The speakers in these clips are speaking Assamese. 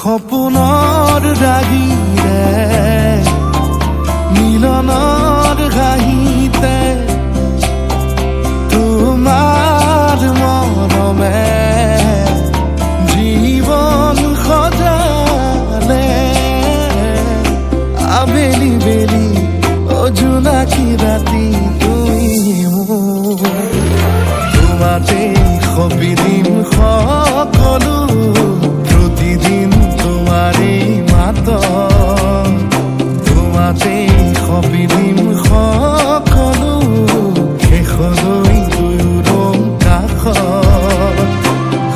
সপোনৰ ৰাগিৰে মিলনৰ হাঁহিতে তোমাৰ মৰমে জীৱন সজালে আবেলি বেলি জোনাকী ৰাতি তুমি মোৰ তোমাতে সবিদিন সকলো প্ৰতিদিন তোমাৰে মাত তোমাতে সবিদিন সকলো শেষলৈ দুয়োৰং কাষত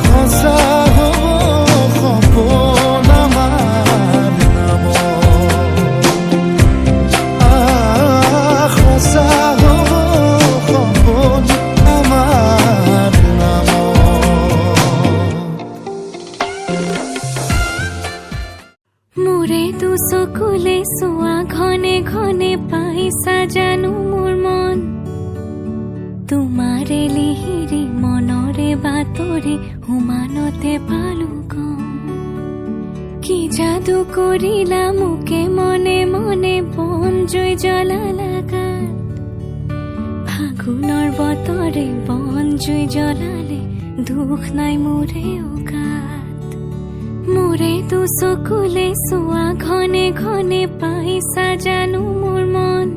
সঁচা হ'ব সপোন আমাৰ নামত সঁচা হ'ব সপোন আমাৰ মোৰে তো চকুলে চোৱা ঘনে ঘনে পাইছা জানো মোৰ মন তোমাৰে লিহিৰি মনৰে বাতৰি হুমানতে পালো গম কি যাদু কৰিলা মোকে মনে মনে বন জুই জ্বলালা গাত ফাগুনৰ বতৰে বন জুই জ্বলালে দুখ নাই মোৰে গাত মোৰে তো চকুলে চোৱা ঘনে ঘনে পাইছা জানো মোৰ মন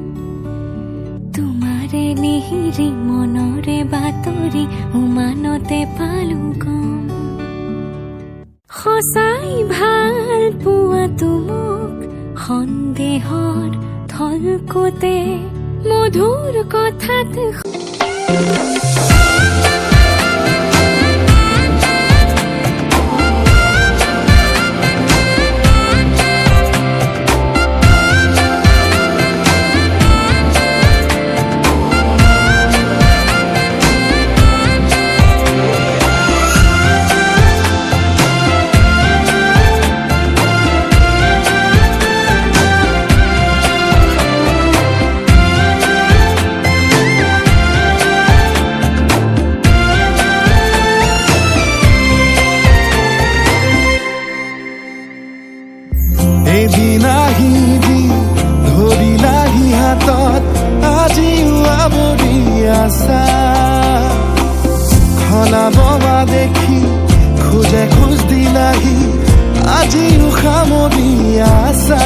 তোমাৰে লিহিৰি মনৰে বাতৰি উমানতে পালো গম সঁচাই ভাল পোৱাটো মোক সন্দেহৰ থলকতে মধুৰ কথাত এদিন আহিবি ধৰিলাহি হাতত আজিও আৱৰি আছা সলাব বা দেখি খোজে খোজ দিলাহি আজিও সামৰি আছা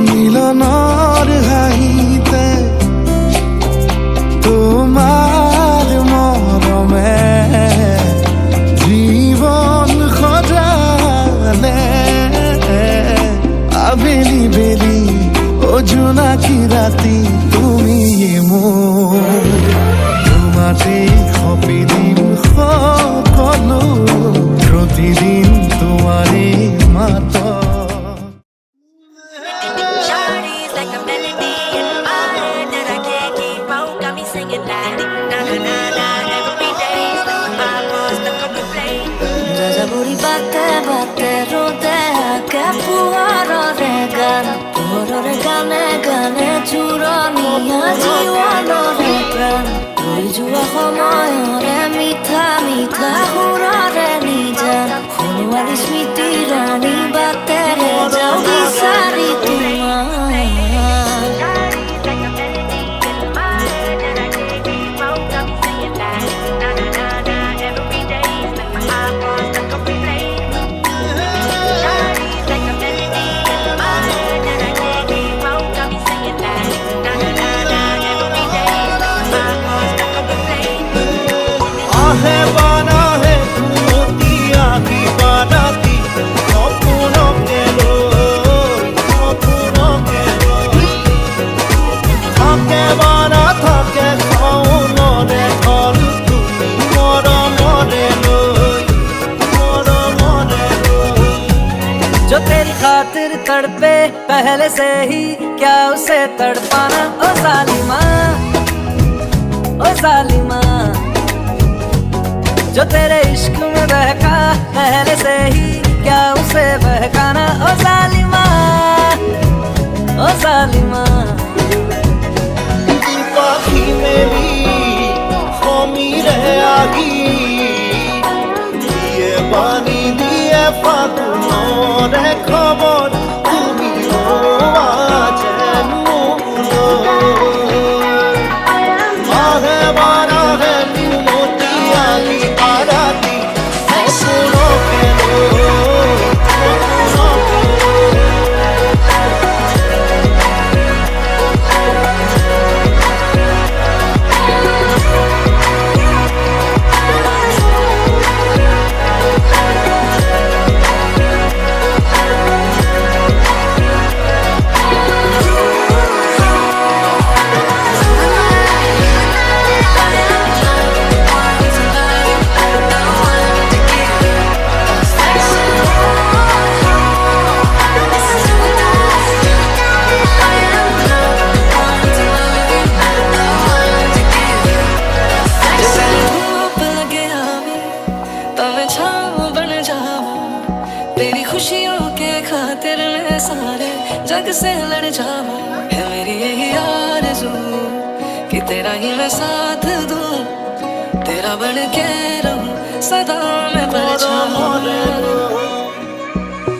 মিলনৰ হাঁহিতে তোমাৰ মৰমে জীৱন সজালে আবেলি বেলি জোনাকী ৰাতি তুমি মোৰ তোমাতে সপিদিন সকলো প্ৰতিদিন তোমাৰে মাত Bate bate rodea que puarore gan porore gane gane churani ajiwanore pran tui jua homoyore mitha mitha hurare nijan khonwali smiti rani bate re jagi sari tumar जो तेरी खातिर तड़पे पहले से ही क्या उसे तड़पाना ओ जालिमा ओ जालिमा जो तेरे इश्क में बहका पहले से ही क्या उसे बहकाना ओ जालिमा ओ जालिमा পাখি মেলি সমীরে আগি দিয়ে পানি দিয়ে ফাগুনরে খবর তুমি আছেন আহে বারাহে মতি আগি আরাতি অপুনো কেন तेरी खुशियों के खातिर मैं सारे जग से लड़ जाऊं है मेरी यही आरज़ू कि तेरा ही मैं साथ दूं तेरा बन के रहूं सदा मैं परछाऊं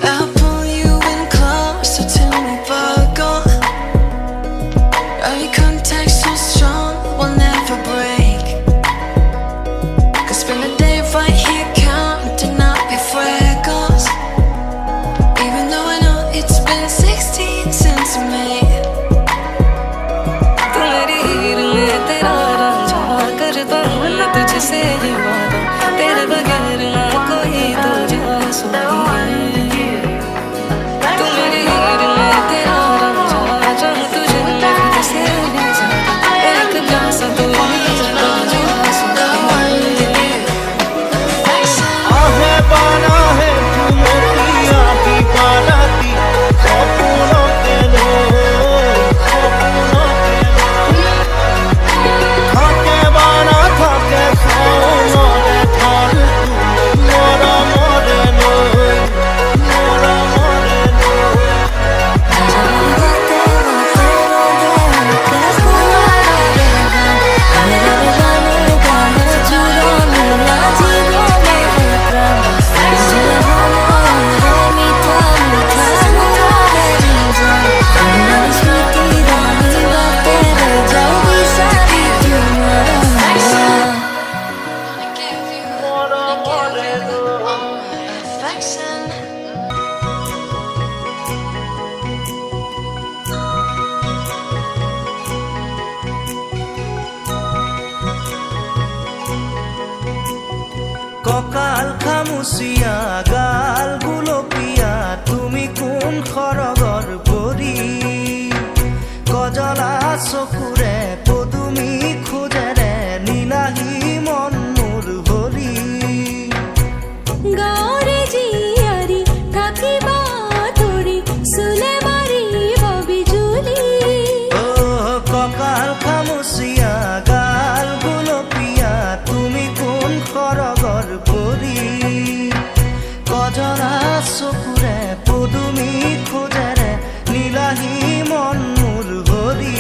I'll pull you in closer till we both gone Eye contact so strong we'll never break Could spend the day right here counting up your freckles Even though I know it's been 16 since May तू मेरी हीर में तेरा रांझा करता हूँ मैं तुझसे ये वादा तेरे बगैर ना कोई तुझे सुनाई तू मेरी हीर में तेरा रांझा चाहूँ तुझे मैं खुद से भी ज्यादा एक प्यासा तू मेरा रांझा सुनाई आहे बाराहे मती আগি বারাতি অপুনো কেন থাকে বানা থাকে সোনরে ধার মোরা মরে নই মোরা মরে নই মোরা মরে নই Affection ককাল খামুচিয়া গাল গুলপিয়া তুমি কোন খৰগৰ পৰি কজলা চকুৰে পদুমি খোজেৰে নীলাহী মন মোৰ হৰি গাঁৱৰে জীয়াৰী থাকিবা তৰি চুলে মাৰিব বিজুলী ও ককাল খামুচিয়া গাল গুলপিয়া তুমি কোন খৰগৰ পৰি কজলা চকুৰে পদুমি খোজেৰে নীলাহী মন মোৰ হৰি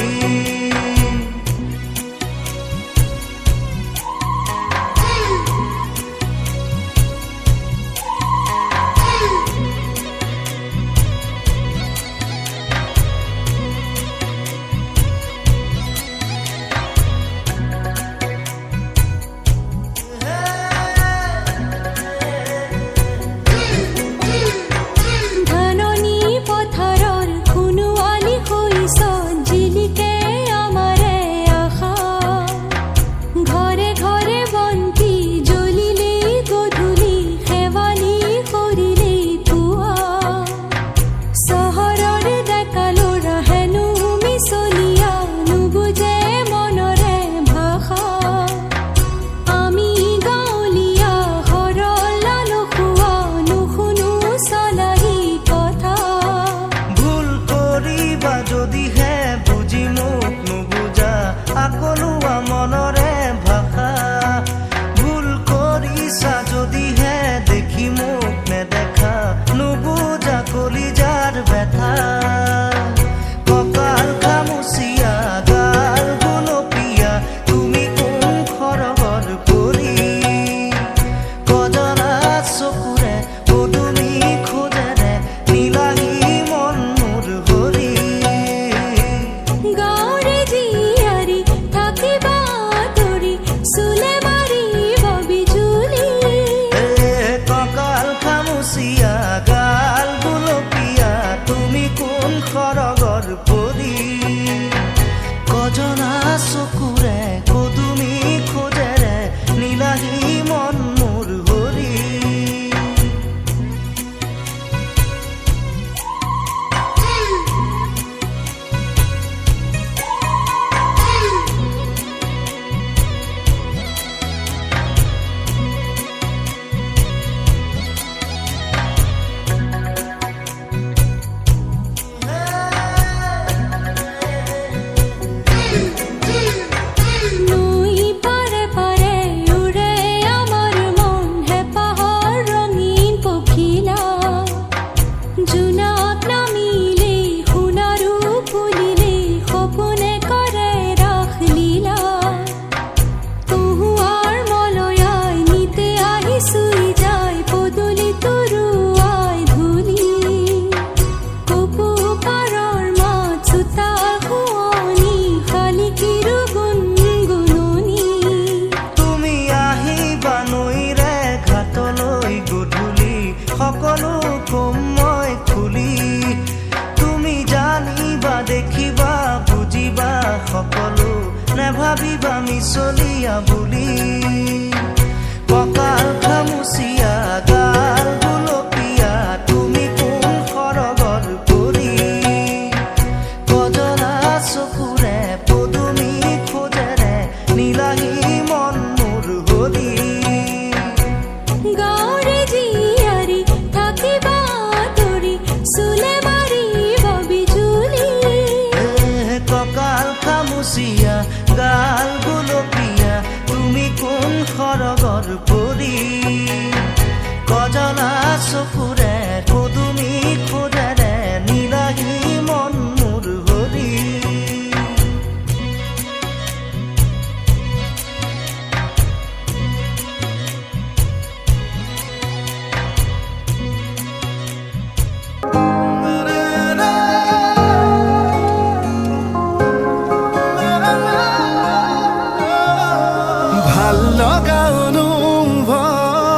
কজনা চকুৰে পদুমী খোজেৰে নীলাহী মন মোৰ হৰি নৈ পাৰে পাৰে উৰে আমাৰ মন হেঁপাহৰ ৰঙীন পখিলা জোনাক নামিলে সোণাৰু ফুলিলে সপোনে কৰে ৰাসলীলা তহুৱাৰ মলয়াই নিতে আহি চুই যায় পদূলি তৰুৱাই ধূলি কপু পাৰৰ মাত চোতাল শুৱনি শালিকীৰো গুণগুণনি তুমি আহিবা নৈৰে ঘাটলৈ গধূলি সকলো কম মই খুলি তুমি জানিবা দেখিবা বুজিবা সকলো নেভাবিবা মিছলীয়া বুলি কঁকাল খামুচিয়া গাল গুলপীয়া তুমি কোন সৰগৰ পৰি কজনা চকুৰে পদুমী খোজেৰে নীলাহী মন মোৰ হৰি গাঁৱৰে জীয়াৰী থাকিবা আঁতৰি চুলে মাৰিব বিজুলি কঁকাল খামুচিয়া গাল গুলপীয়া তুমি কোন সৰগৰ পৰি কজনা চকুৰে পদুমী খোজেৰে নীলাহী মন মোৰ হৰি ভাল লগা অনুভৱেতি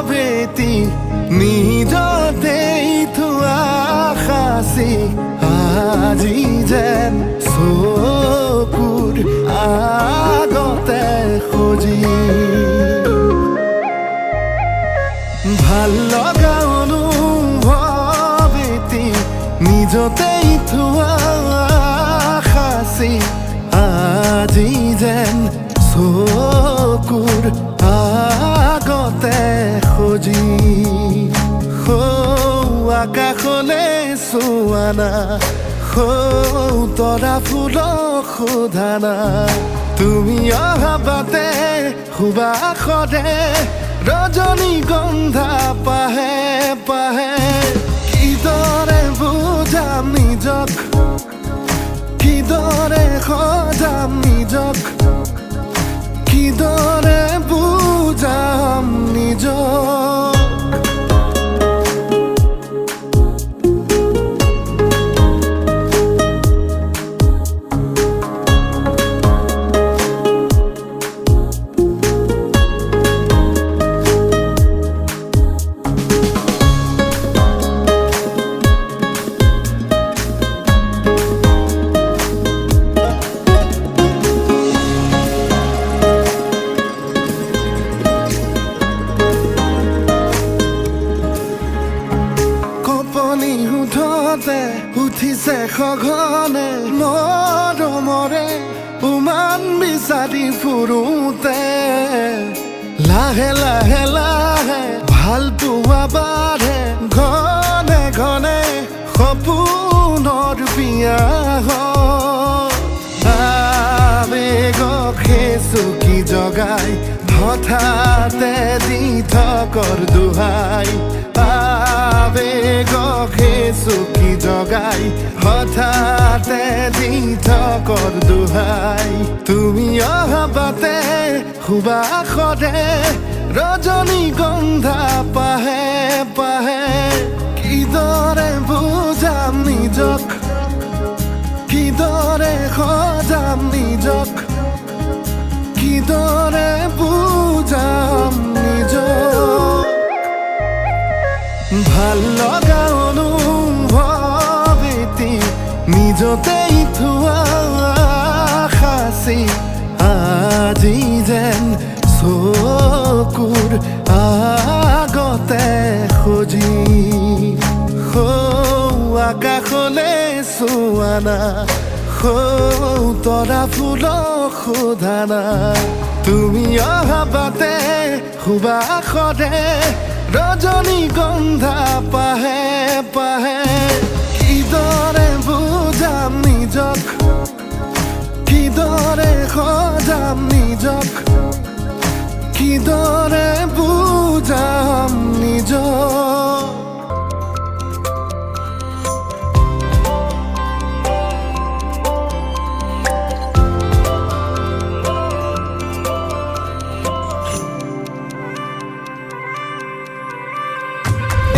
নিজতেই থোৱা সাঁচি আজি যেন চকুৰ আগতে সজি ভাল লগা অনুভৱেতি নিজতেই থোৱা সাঁচি আজি যেন চকুৰ আগতে সজি আকাশলে চোৱানা তৰা ফুলক সোধানা তুমি অহা বাটে সুবাসৰে ৰজনীগন্ধা পাহে পাহে কিদৰে বুজাম নিজক কিদৰে সজাম নিজক কিদৰে বুজাম নিজক উঠিছে সঘনে মৰমৰে উমান বিচাৰি ফুৰোতে লাহে লাহে লাহে ভাল পোৱা বাঢ়ে ঘনে ঘনে সপোনৰ বিয়া আবেগক চুকি জগাই হঠাতে দি থকৰ দোহাই আবেগক চুকি জগাই হঠাতে দি থকৰ দোহাই তুমি অহা বাটে সুবাসৰে ৰজনীগন্ধা পাহে পাহে কিদৰে বুজাম নিজক কিদৰে সজাম নিজক কিদৰে বুজাম নিজক ভাল লগা অনুভৱ এটি নিজতেই থোৱা সাঁচি সোধানা তৰা ফুলক সোধানা তুমি অহা বাটে সুবাসৰে ৰজনীগন্ধা পাহে পাহে কিদৰে বুজাম নিজক কিদৰে সজাম নিজক কিদৰে বুজাম নিজক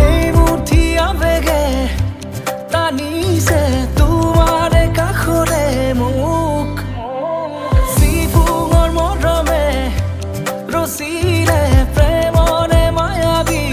এই মুঠি আবেগে টানিছে তোমাৰে কাষৰে মোক চিফুঙৰ মৰমে ৰচিলে প্ৰেমৰে মায়াবী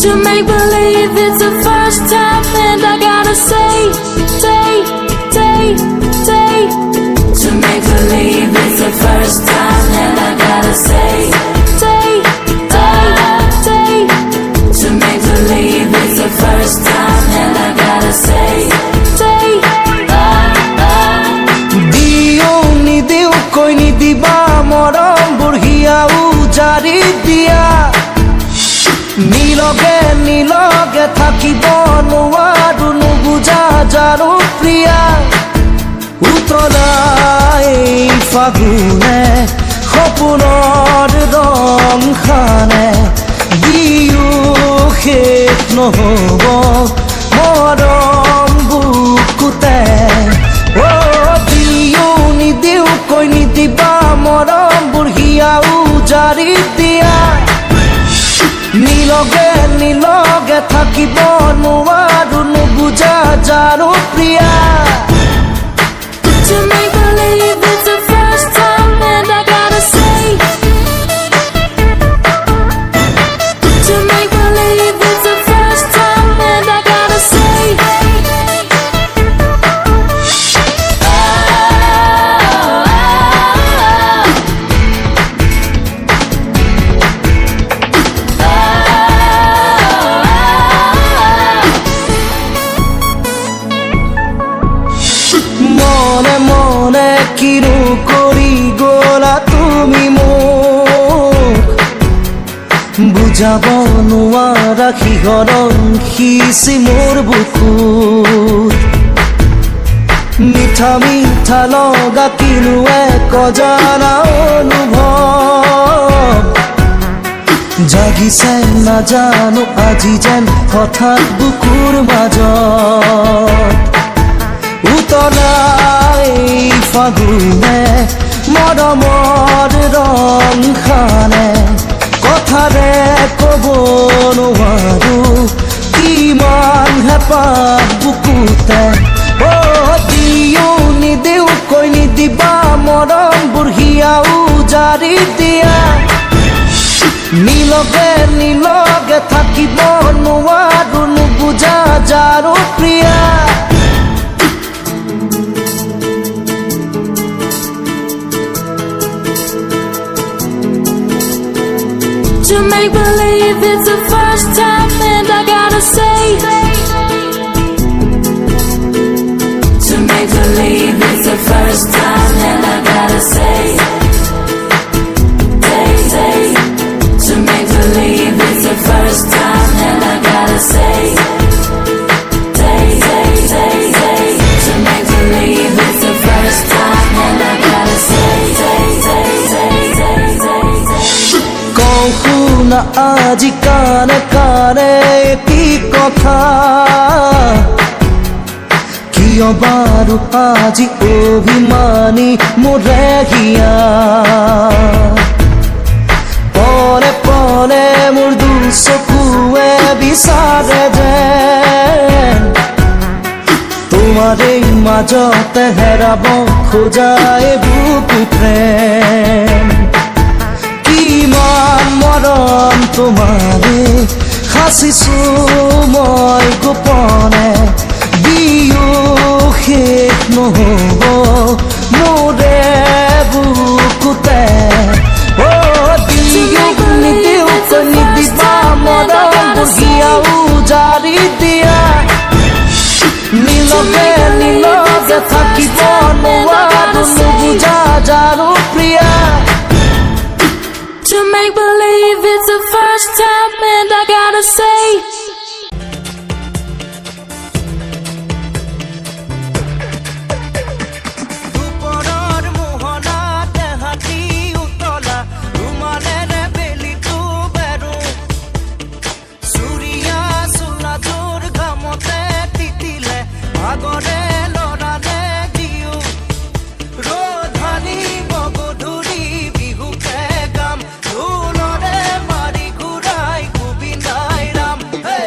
To make believe it's the first time, and I gotta say, to make believe it's the first time, and I gotta say, to make believe it's the first time, and I gotta say, দিও নিদিও কই নিদিবা মৰম বুঢ়িয়া উজাৰি দিয়া নীলগে নীলগে থাকিব নোৱাৰো নুবুজা জানো প্ৰিয়া উতলাই ফাগুনে সপোনৰ ৰং খানে দিও শেষ নহ'ব মৰম বুকুতে দিও নিদিও কৈ নিদিবা মৰম বুঢ়িয়া উজাৰি দিয়া নীলগে নীলগে থাকিব নোৱাৰো নুবুজা জানো Priya to make believe it's the first time, and I gotta say, to make believe it's the first time, and I gotta say, মনে মনে কিনো কৰি গ'লা তুমি মোক বুজাব নোৱাৰা শিহৰণ সিঁচি মোৰ বুকুত মিঠা মিঠা লগা কিনো এক অজানা অনুভৱ জাগিছে নাজানো আজি যেন হঠাৎ বুকুৰ মাজত উতলাই ফাগুনে মৰমৰ ৰং খানে কথাৰে ক'ব নোৱাৰো কিমান হেঁপাহ বুকুতে দিও নিদিও কৈ নিদিবা মৰম বুঢ়িয়া উজাৰি দিয়া নীলগে নীলগে থাকিব নোৱাৰো নুবুজা জানো Priya to make believe it's the first time, and I gotta say, to make believe it's the first time, and I gotta say, to make believe it's the first time, and I gotta say, to make believe it's the first time, and I gotta say, কওঁ শুনা আজি কানে কানে এটি কথা কিয় বাৰু আজি অভিমানী মোৰে হিয়া পৰে পৰে মোৰ দুচকুৱে বিচাৰে যেন তোমাৰ এই মাজতে হেৰাব খোজাই বুকু প্ৰেম কিমান মৰম তোমাৰে সাঁচিছো মই গোপনে দিও শেষ নহ'ব মোৰে বুকুতে দিও নিদিও কৈ নিদিবা মৰম বুঢ়িয়া উজাৰি দিয়া নীলগে নীলগে থাকিব নোৱাৰো নুবুজা জানো Priya to make believe it's the first time, and I gotta say, দুপৰৰ মোহনাতে হাতী উতলা ৰুমালেৰে বেলিটো বেৰো চুৰিয়া চোলাযোৰ ঘামতে তিতিলে আগৰে লৰালে দিও ৰ'দ সানিব গধূলি বিহুকে গাম ঢোলৰে মাৰি ঘূৰাই গোবিন্দাই ৰাম হে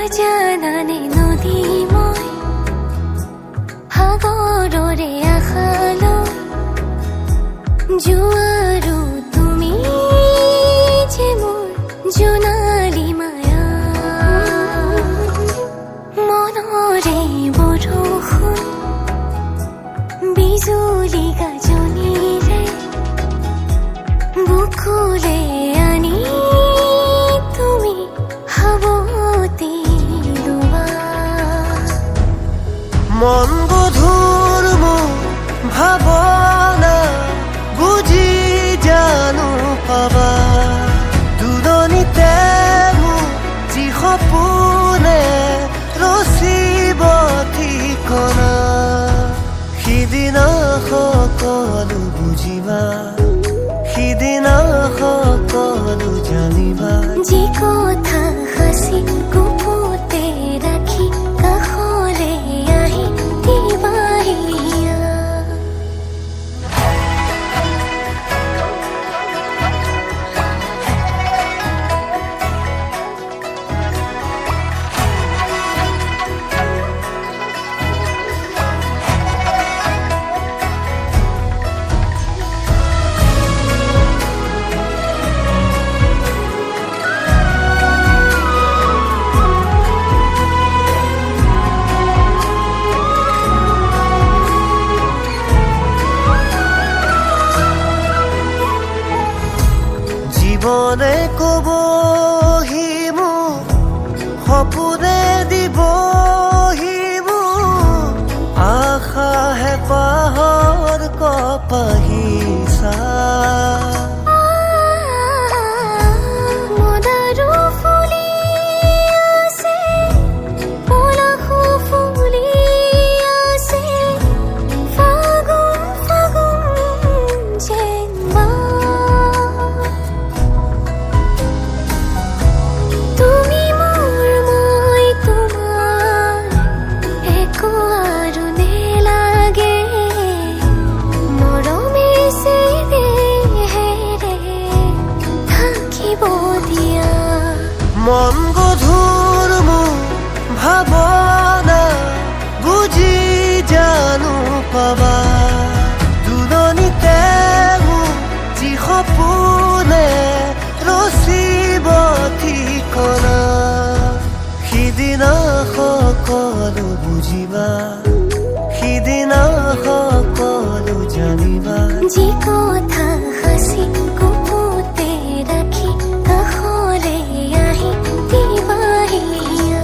অজানানে নদী মই সাগৰৰে আশালৈ জোৱাৰো তুমি যে মোৰ জোনালী মায়া মনৰে বৰষুণ বিজুলী গাজনিৰে বুকুলে আনি তুমি হাবতি লোৱা মন গধুৰ মোৰ ভাৱনা বুজি জানো পাবা দুৰণিতে মোৰ যি সপোনে ৰচিব ঠিকনা সিদিনা সকলো বুজিবা সিদিনা সকলো জানিবা যি কথা সাঁচি গুপুতে ৰাখি কাষলে আহি দিবাহিয়া জীৱনে কবহি মোক সপোনে দিবহি মোক আশাহে পাহৰ কপাহিছা মদাৰো ফুলি আছে পলাশো ফুলি আছে ফাগুন ফাগুন যেন তুমি মোৰ মই তোমাৰ একো আৰু নেলাগে মৰমে চেৰেহেৰে থাকিব দিয়া মন গধুৰ মোৰ ভাৱনা বুজি জানো পাবা দুৰণিতে মোৰ যি সপোনে ৰচিব ঠিকনা সিদিনা সকলো বুজিবা সিদিনা সকলো জানিবা যি কথা সাঁচি গুপুতে ৰাখি কাষলে আহি দিবাহিয়া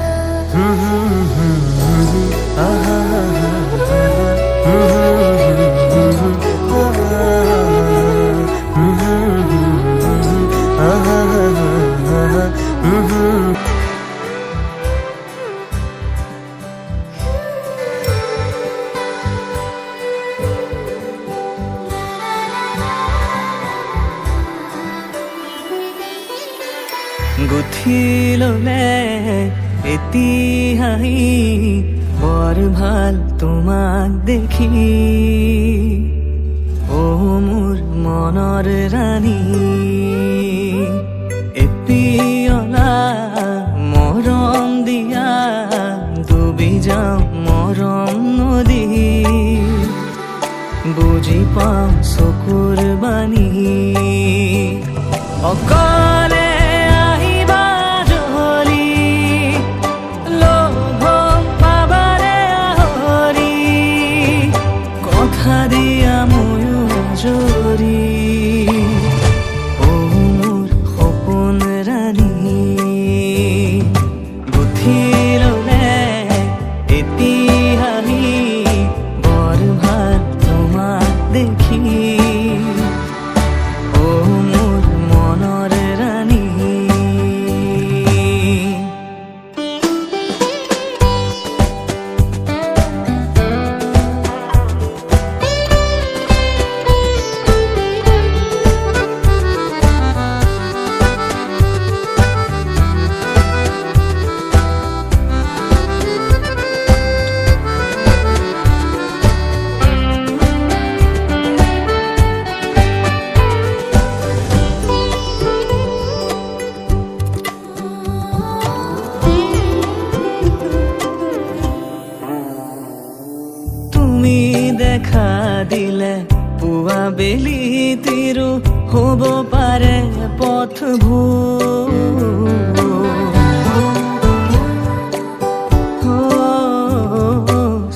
গুঠি ললে এতিয়াই বৰ ভাল তোমাক দেখি অ মোৰ মনৰ ৰাণী এপিয়লা মৰম দিয়া ডুবি যাওঁ মৰম নদী বুজি পাওঁ চকুৰ বাণী অকলে আহিবা জলি লোভ পাবাৰে আহৰি কথা দিয়া ময়ো জৰি অ মোৰ সপোন ৰাণী গুঠি ললে এতিয়াই বৰ ভাল তোমাক দেখি অ মোৰ মনৰ বেলি তিৰো হ'ব পাৰে পথবোৰ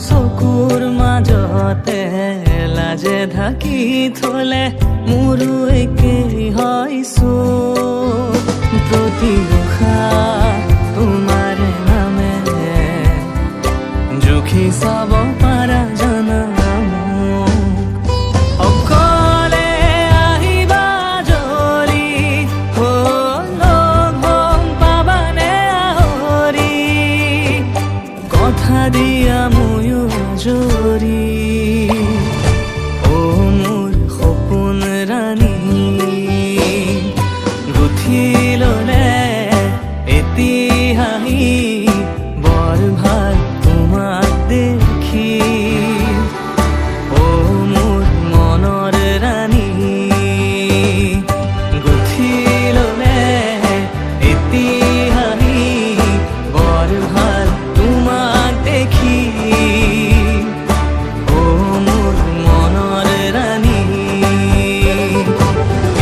চকুৰ মাজতে লাজে ঢাকি থলে মোৰো একেই হৈছো প্ৰতি উশাহ তোমাৰ নামে জুখি চাব পাৰা জানা অকলে আহিবা জৰি লগ পাবানে আহৰি কথা দিয়া ময়ো জৰি অ মোৰ সপোন ৰাণী গুঠি ললে এতিয়াহি বৰ ভাল তোমাক দেখি অ মোৰ মনৰ ৰাণী গুঠি ললে এতিয়াহি বৰ ভাল তোমাক দেখি অ মোৰ মনৰ ৰাণী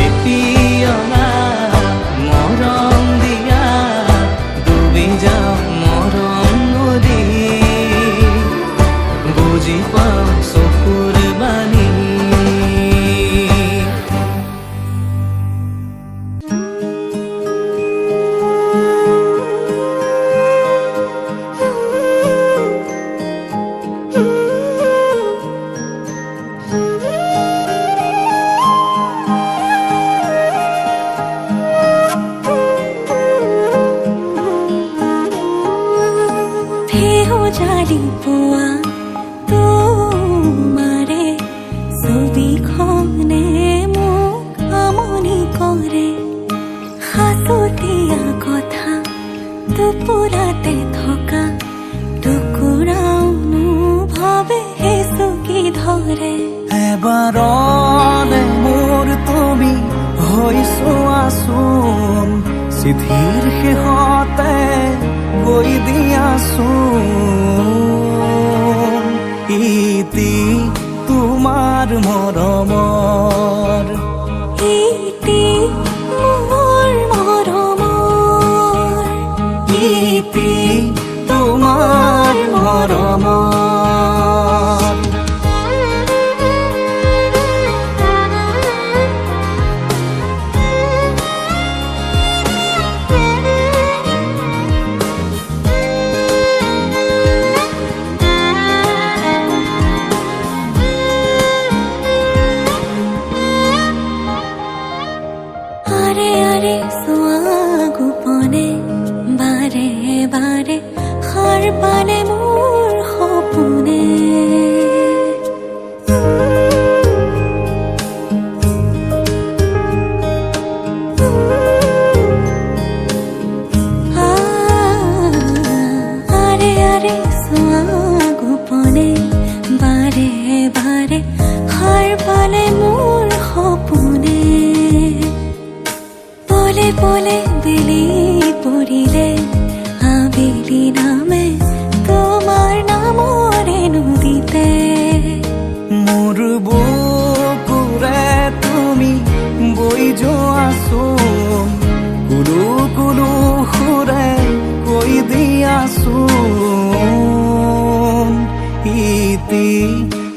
এতিয়ালা মৰম দিয়া ডুবি যাওঁ মৰম নদী বুজি পাওঁ চকুৰ বাণী ঢেউ জালি পোৱা তোমাৰে ছবিখনে মোক আমনি কৰে সাঁচতীয়া কথা টোপোলাতে থকা টুকুৰাও ভাবে চুকি ধৰে এবাৰলে মোৰ তুমি হৈছো আছোন চিঠিৰ শেষতে গৈ দিয়াছোন ইতি তোমাৰ মৰমৰ ইতি মোৰ মৰমৰ ইতি তোমাৰ মৰমৰ আৰে আৰে সোয়া গোপনে বাৰে বাৰে সাৰ পালে মোৰ সপোনে আৰে আৰে সোয়া গোপনে বাৰে বাৰে সাৰ পালে মোৰ সপোনে পলে পলে বেলি পৰিলে আবেলি নামে তোমাৰ নামৰে নদীতে মোৰ বুকুৰে তুমি বৈ যোৱাছোন কুলু কুলু সুৰে কৈ দিয়াছোন ইতি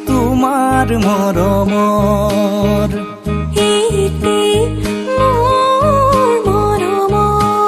তোমাৰ মৰমৰ ইতি মোৰ মৰমৰ